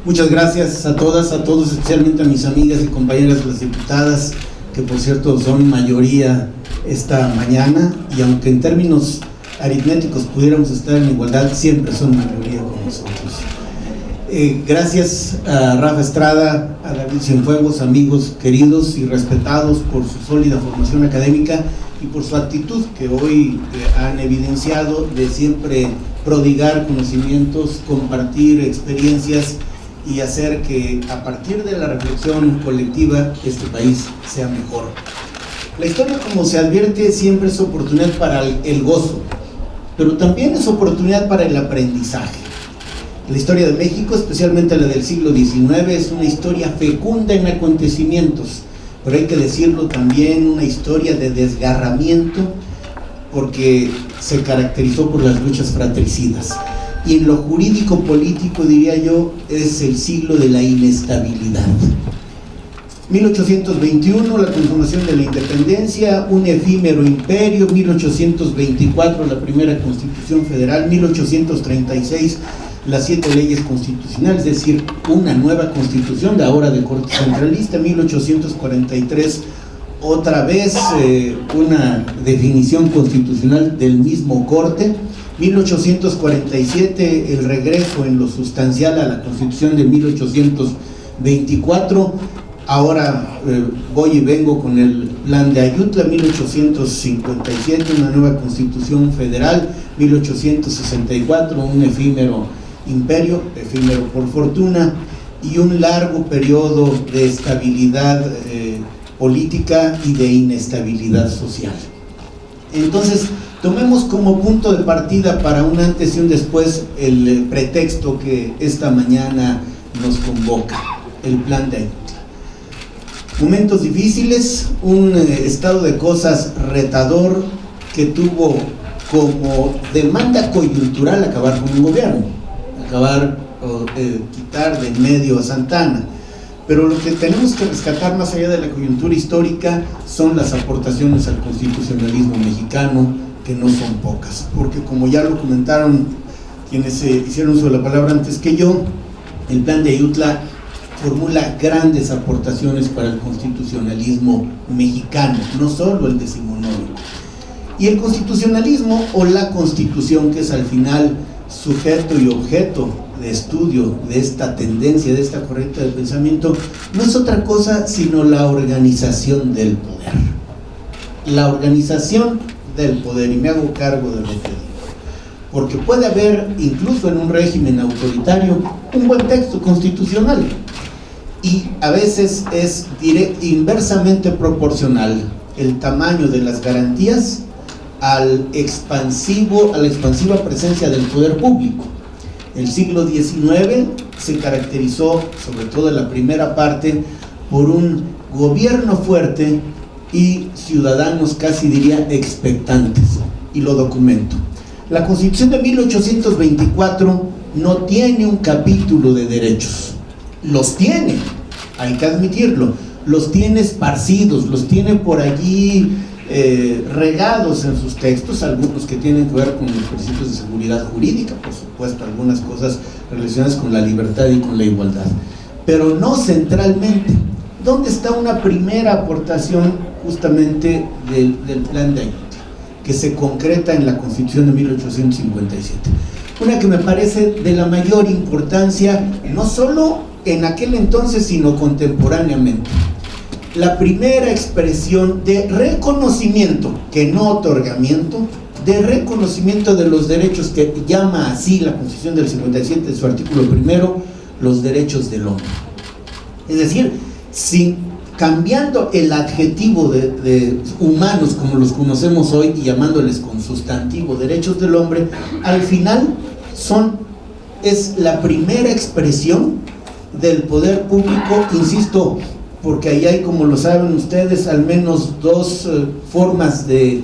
Muchas gracias a todas, a todos, especialmente a mis amigas y compañeras las diputadas, que por cierto son mayoría esta mañana, y aunque en términos aritméticos pudiéramos estar en igualdad, siempre son mayoría con nosotros. Gracias a Rafa Estrada, a David Cienfuegos, amigos queridos y respetados por su sólida formación académica y por su actitud que hoy han evidenciado de siempre prodigar conocimientos, compartir experiencias y hacer que a partir de la reflexión colectiva este país sea mejor. La historia, como se advierte, siempre es oportunidad para el gozo, pero también es oportunidad para el aprendizaje. La historia de México, especialmente la del siglo XIX, es una historia fecunda en acontecimientos, pero hay que decirlo también, una historia de desgarramiento, porque se caracterizó por las luchas fratricidas. Y en lo jurídico-político, diría yo, es el siglo de la inestabilidad. 1821, la consumación de la independencia, un efímero imperio. 1824, la primera Constitución Federal. 1836, las 7 leyes constitucionales, es decir, una nueva constitución, de ahora de corte centralista. 1843, otra vez una definición constitucional del mismo corte. 1847, el regreso en lo sustancial a la Constitución de 1824. Ahora voy y vengo con el plan de Ayutla. 1857, una nueva Constitución Federal. 1864, un efímero imperio, efímero por fortuna, y un largo periodo de estabilidad política y de inestabilidad social. Entonces, tomemos como punto de partida para un antes y un después el pretexto que esta mañana nos convoca, el plan de Ayutla. Momentos difíciles, un estado de cosas retador que tuvo como demanda coyuntural acabar con un gobierno, quitar de en medio a Santana. Pero lo que tenemos que rescatar más allá de la coyuntura histórica son las aportaciones al constitucionalismo mexicano, que no son pocas, porque como ya lo comentaron quienes hicieron uso de la palabra antes que yo, el plan de Ayutla formula grandes aportaciones para el constitucionalismo mexicano, no solo el decimonónico. Y el constitucionalismo, o la Constitución, que es al final sujeto y objeto de estudio de esta tendencia, de esta corriente de pensamiento, no es otra cosa sino la organización del poder. La organización del poder, y me hago cargo de lo que digo, porque puede haber, incluso en un régimen autoritario, un buen texto constitucional, y a veces es inversamente proporcional el tamaño de las garantías a la expansiva presencia del poder público. El siglo XIX se caracterizó, sobre todo en la primera parte, por un gobierno fuerte y ciudadanos, casi diría, expectantes, y lo documento. La Constitución de 1824 no tiene un capítulo de derechos. Los tiene, hay que admitirlo, los tiene esparcidos, los tiene por allí regados en sus textos, algunos que tienen que ver con los principios de seguridad jurídica, por supuesto, algunas cosas relacionadas con la libertad y con la igualdad, pero no centralmente. ¿Dónde está una primera aportación justamente del plan de Ayutla, que se concreta en la Constitución de 1857? Una que me parece de la mayor importancia, no solo en aquel entonces, sino contemporáneamente. La primera expresión de reconocimiento, que no otorgamiento, de reconocimiento de los derechos que llama así la Constitución del 57, en su artículo primero, los derechos del hombre. Es decir, cambiando el adjetivo de humanos como los conocemos hoy y llamándoles con sustantivo derechos del hombre, al final es la primera expresión del poder público, insisto, porque ahí hay, como lo saben ustedes, al menos dos formas de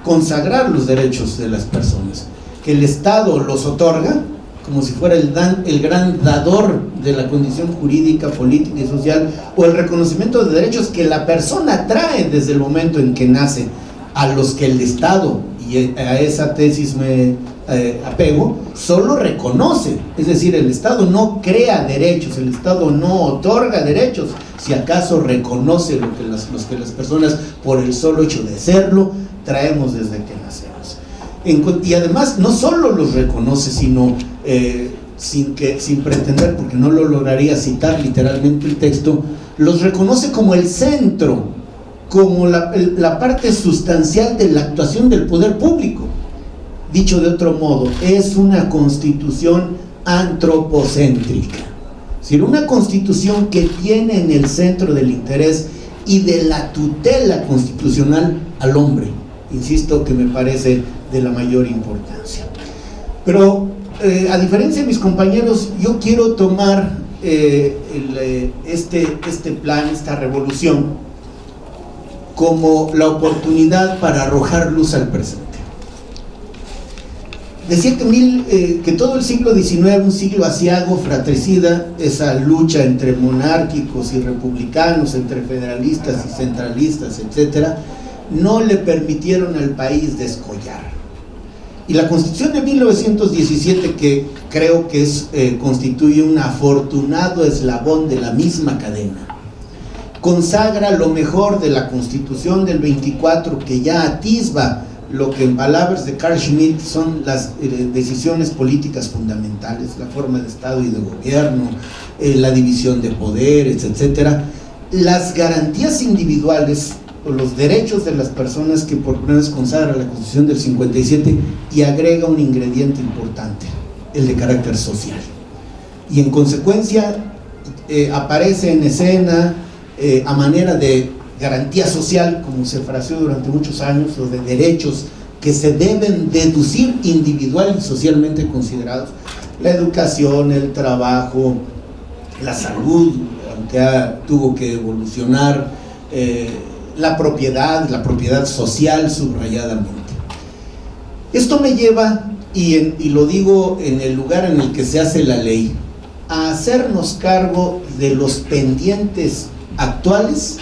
consagrar los derechos de las personas: que el Estado los otorga, como si fuera el gran dador de la condición jurídica, política y social, o el reconocimiento de derechos que la persona trae desde el momento en que nace, a los que el Estado, y a esa tesis me apego, solo reconoce, es decir, el Estado no crea derechos, el Estado no otorga derechos, si acaso reconoce lo que las personas, por el solo hecho de serlo, traemos desde que nacemos. Y además no solo los reconoce, sino sin pretender, porque no lo lograría citar literalmente el texto, los reconoce como el centro, como la parte sustancial de la actuación del poder público. Dicho de otro modo, es una constitución antropocéntrica, es decir, una constitución que tiene en el centro del interés y de la tutela constitucional al hombre, insisto que me parece de la mayor importancia. Pero a diferencia de mis compañeros, yo quiero tomar este plan, esta revolución, como la oportunidad para arrojar luz al presente. Decía que todo el siglo XIX, un siglo aciago, fratricida, esa lucha entre monárquicos y republicanos, entre federalistas y centralistas, etcétera, no le permitieron al país descollar. Y la Constitución de 1917, que creo que constituye un afortunado eslabón de la misma cadena, consagra lo mejor de la Constitución del 24, que ya atisba lo que en palabras de Carl Schmitt son las decisiones políticas fundamentales, la forma de Estado y de gobierno, la división de poderes, etcétera, las garantías individuales o los derechos de las personas, que por primera vez consagra la Constitución del 57 y agrega un ingrediente importante, el de carácter social. Y en consecuencia aparece en escena a manera de garantía social, como se fraseó durante muchos años, o de derechos que se deben deducir individual y socialmente considerados, la educación, el trabajo, la salud, aunque tuvo que evolucionar, la propiedad social subrayadamente. Esto me lleva, y lo digo en el lugar en el que se hace la ley, a hacernos cargo de los pendientes actuales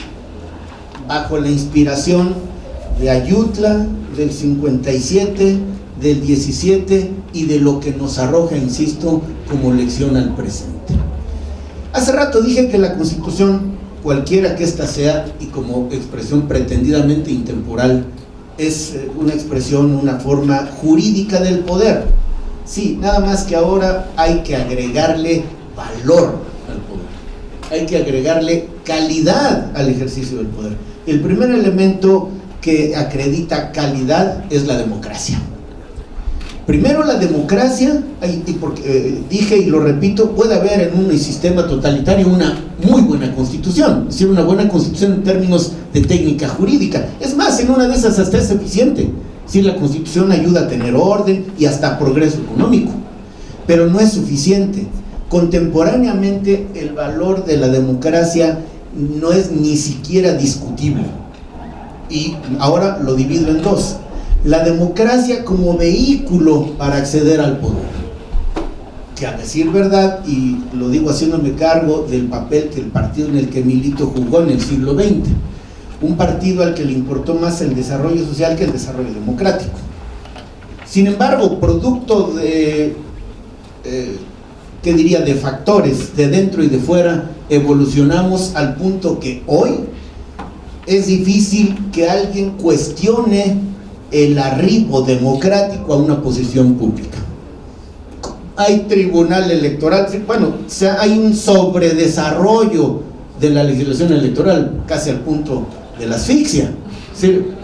bajo la inspiración de Ayutla, del 57, del 17 y de lo que nos arroja, insisto, como lección al presente. Hace rato dije que la Constitución, cualquiera que ésta sea, y como expresión pretendidamente intemporal, es una expresión, una forma jurídica del poder. Sí, nada más que ahora hay que agregarle valor al poder, hay que agregarle calidad al ejercicio del poder. El primer elemento que acredita calidad es la democracia. Primero, la democracia, y porque dije y lo repito, puede haber en un sistema totalitario una muy buena constitución, es decir, una buena constitución en términos de técnica jurídica. Es más, en una de esas hasta es eficiente, es decir, la constitución ayuda a tener orden y hasta progreso económico, pero no es suficiente. Contemporáneamente, el valor de la democracia no es ni siquiera discutible, y ahora lo divido en dos: la democracia como vehículo para acceder al poder, que a decir verdad, y lo digo haciéndome cargo del papel que el partido en el que milito jugó en el siglo XX, un partido al que le importó más el desarrollo social que el desarrollo democrático. Sin embargo, producto de ¿qué diría?, de factores de dentro y de fuera, evolucionamos al punto que hoy es difícil que alguien cuestione el arribo democrático a una posición pública. Hay tribunal electoral, bueno, o sea, hay un sobredesarrollo de la legislación electoral, casi al punto de la asfixia. Es decir,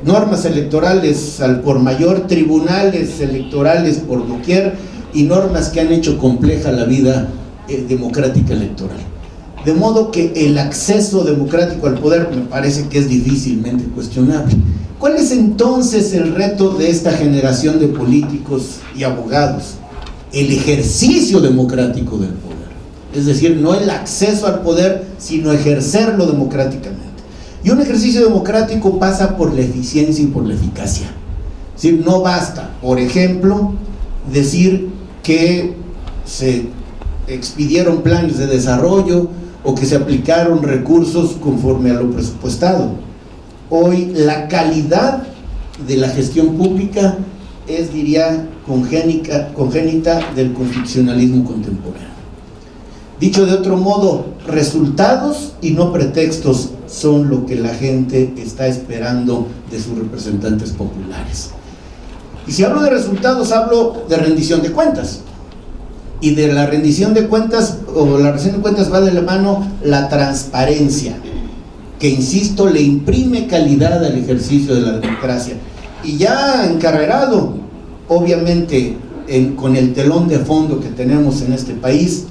normas electorales al por mayor, tribunales electorales por doquier, y normas que han hecho compleja la vida democrática electoral. De modo que el acceso democrático al poder me parece que es difícilmente cuestionable. ¿Cuál es entonces el reto de esta generación de políticos y abogados? El ejercicio democrático del poder. Es decir, no el acceso al poder, sino ejercerlo democráticamente. Y un ejercicio democrático pasa por la eficiencia y por la eficacia. Es decir, no basta, por ejemplo, decir que se expidieron planes de desarrollo o que se aplicaron recursos conforme a lo presupuestado. Hoy la calidad de la gestión pública es, diría, congénita del constitucionalismo contemporáneo. Dicho de otro modo, resultados y no pretextos son lo que la gente está esperando de sus representantes populares. Y si hablo de resultados, hablo de rendición de cuentas. Y de la rendición de cuentas, o la rendición de cuentas va de la mano la transparencia, que insisto, le imprime calidad al ejercicio de la democracia. Y ya encarrerado, obviamente, con el telón de fondo que tenemos en este país,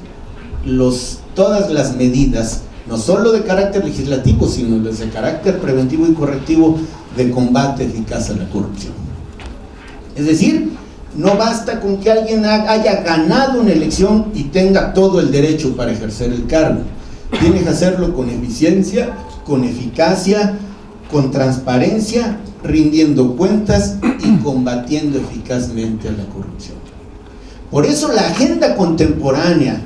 todas las medidas, no solo de carácter legislativo, sino de carácter preventivo y correctivo de combate eficaz a la corrupción. Es decir, no basta con que alguien haya ganado una elección y tenga todo el derecho para ejercer el cargo. Tiene que hacerlo con eficiencia, con eficacia, con transparencia, rindiendo cuentas y combatiendo eficazmente a la corrupción. Por eso la agenda contemporánea,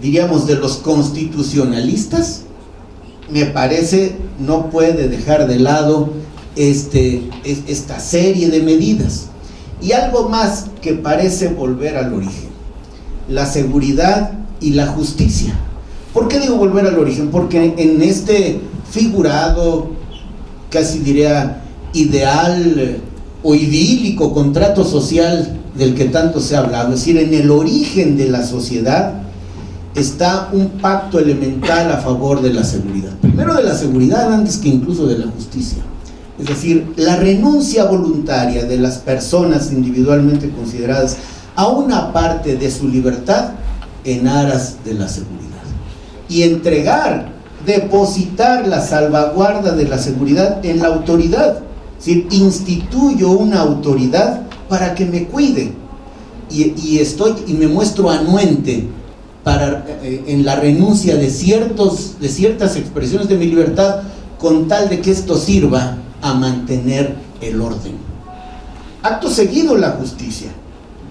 diríamos, de los constitucionalistas, me parece no puede dejar de lado esta serie de medidas. Y algo más que parece volver al origen: la seguridad y la justicia. ¿Por qué digo volver al origen? Porque en este figurado, casi diría ideal o idílico contrato social del que tanto se ha hablado, es decir, en el origen de la sociedad está un pacto elemental a favor de la seguridad. Primero de la seguridad antes que incluso de la justicia. Es decir, la renuncia voluntaria de las personas individualmente consideradas a una parte de su libertad en aras de la seguridad. Y depositar la salvaguarda de la seguridad en la autoridad. Es decir, instituyo una autoridad para que me cuide. Y me muestro anuente en la renuncia de ciertas expresiones de mi libertad, con tal de que esto sirva a mantener el orden. Acto seguido, la justicia,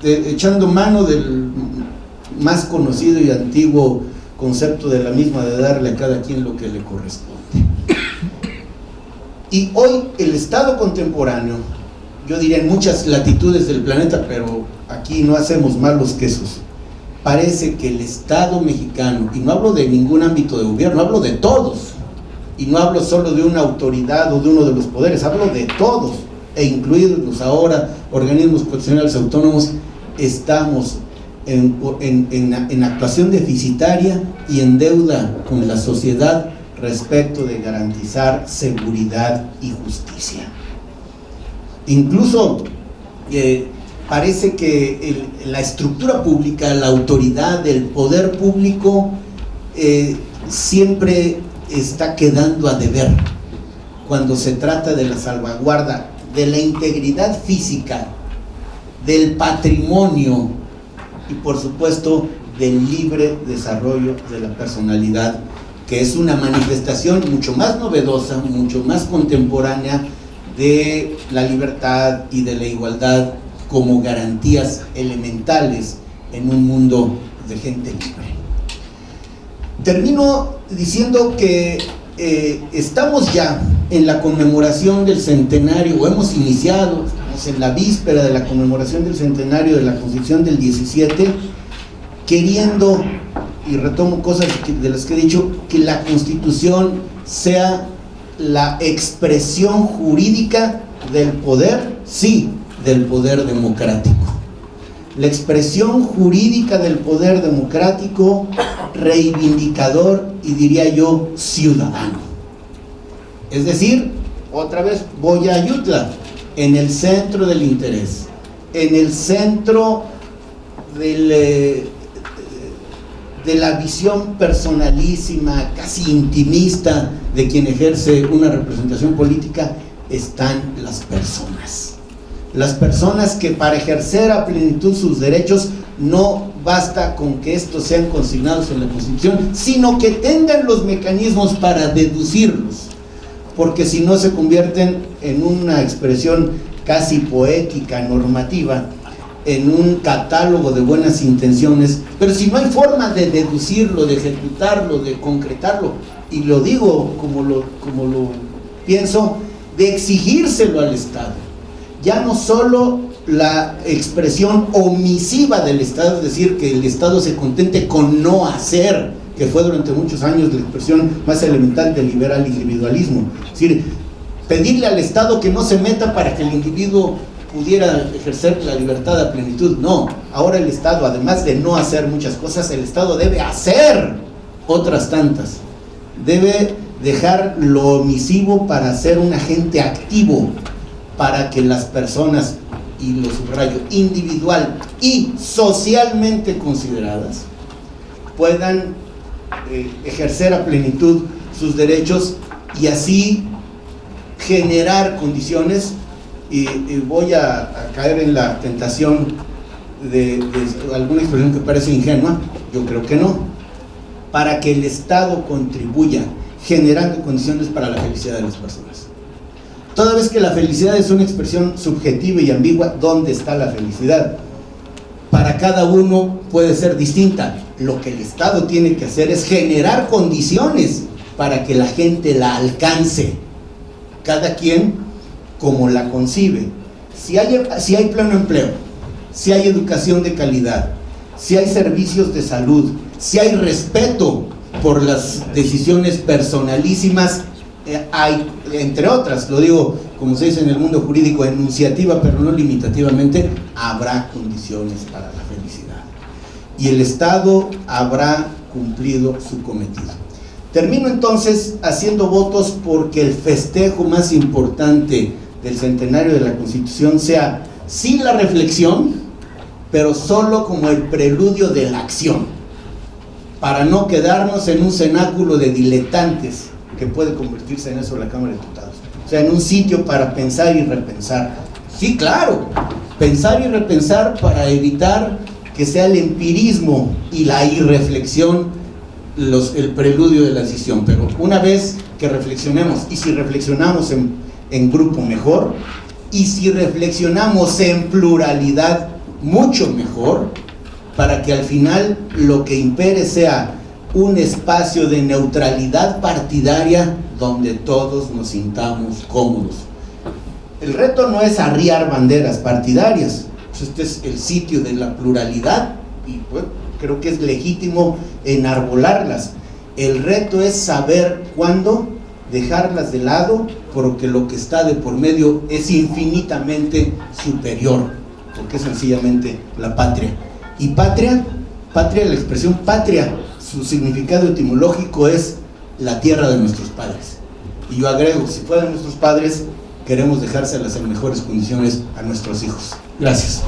echando mano del más conocido y antiguo concepto de la misma, de darle a cada quien lo que le corresponde. Y hoy el Estado contemporáneo, yo diría en muchas latitudes del planeta, pero aquí no hacemos mal los quesos, parece que el Estado mexicano, y no hablo de ningún ámbito de gobierno, hablo de todos, y no hablo solo de una autoridad o de uno de los poderes, hablo de todos, e incluidos ahora organismos constitucionales autónomos, estamos en actuación deficitaria y en deuda con la sociedad respecto de garantizar seguridad y justicia. Incluso parece que la estructura pública, la autoridad, el poder público siempre está quedando a deber cuando se trata de la salvaguarda de la integridad física, del patrimonio y por supuesto del libre desarrollo de la personalidad, que es una manifestación mucho más novedosa, mucho más contemporánea de la libertad y de la igualdad como garantías elementales en un mundo de gente libre. Termino diciendo que estamos ya en la conmemoración del centenario, o hemos iniciado, estamos en la víspera de la conmemoración del centenario de la Constitución del 17, queriendo, y retomo cosas de las que he dicho, que la Constitución sea la expresión jurídica del poder, sí, del poder democrático. La expresión jurídica del poder democrático, reivindicador y diría yo ciudadano. Es decir, otra vez voy a Ayutla, en el centro del interés, en el centro de la visión personalísima, casi intimista de quien ejerce una representación política, están las personas. Las personas que para ejercer a plenitud sus derechos no basta con que estos sean consignados en la Constitución, sino que tengan los mecanismos para deducirlos, porque si no se convierten en una expresión casi poética, normativa, en un catálogo de buenas intenciones, pero si no hay forma de deducirlo, de ejecutarlo, de concretarlo, y lo digo como lo pienso, de exigírselo al Estado, ya no solo la expresión omisiva del Estado, es decir, que el Estado se contente con no hacer, que fue durante muchos años la expresión más elemental del liberal individualismo. Es decir, pedirle al Estado que no se meta para que el individuo pudiera ejercer la libertad a plenitud. No, ahora el Estado, además de no hacer muchas cosas, el Estado debe hacer otras tantas. Debe dejar lo omisivo para ser un agente activo, para que las personas, y lo subrayo, individual y socialmente consideradas, puedan ejercer a plenitud sus derechos y así generar condiciones. Y voy a caer en la tentación de alguna expresión que parece ingenua, yo creo que no, para que el Estado contribuya generando condiciones para la felicidad de las personas. Toda vez que la felicidad es una expresión subjetiva y ambigua, ¿dónde está la felicidad? Para cada uno puede ser distinta. Lo que el Estado tiene que hacer es generar condiciones para que la gente la alcance, cada quien como la concibe. Si hay pleno empleo, si hay educación de calidad, si hay servicios de salud, si hay respeto por las decisiones personalísimas, hay, entre otras, lo digo como se dice en el mundo jurídico, enunciativa pero no limitativamente, habrá condiciones para la felicidad y el Estado habrá cumplido su cometido. Termino entonces haciendo votos porque el festejo más importante del centenario de la Constitución sea sí la reflexión, pero solo como el preludio de la acción, para no quedarnos en un cenáculo de diletantes que puede convertirse en eso la Cámara de Diputados, o sea, en un sitio para pensar y repensar. Sí, claro, pensar y repensar para evitar que sea el empirismo y la irreflexión el preludio de la decisión. Pero una vez que reflexionemos, y si reflexionamos en grupo mejor, y si reflexionamos en pluralidad mucho mejor, para que al final lo que impere sea un espacio de neutralidad partidaria donde todos nos sintamos cómodos. El reto no es arriar banderas partidarias, pues este es el sitio de la pluralidad y pues, creo que es legítimo enarbolarlas. El reto es saber cuándo dejarlas de lado, porque lo que está de por medio es infinitamente superior, porque es sencillamente la patria. Y patria, la expresión patria, su significado etimológico es la tierra de nuestros padres. Y yo agrego, si fueran nuestros padres, queremos dejárselas en mejores condiciones a nuestros hijos. Gracias.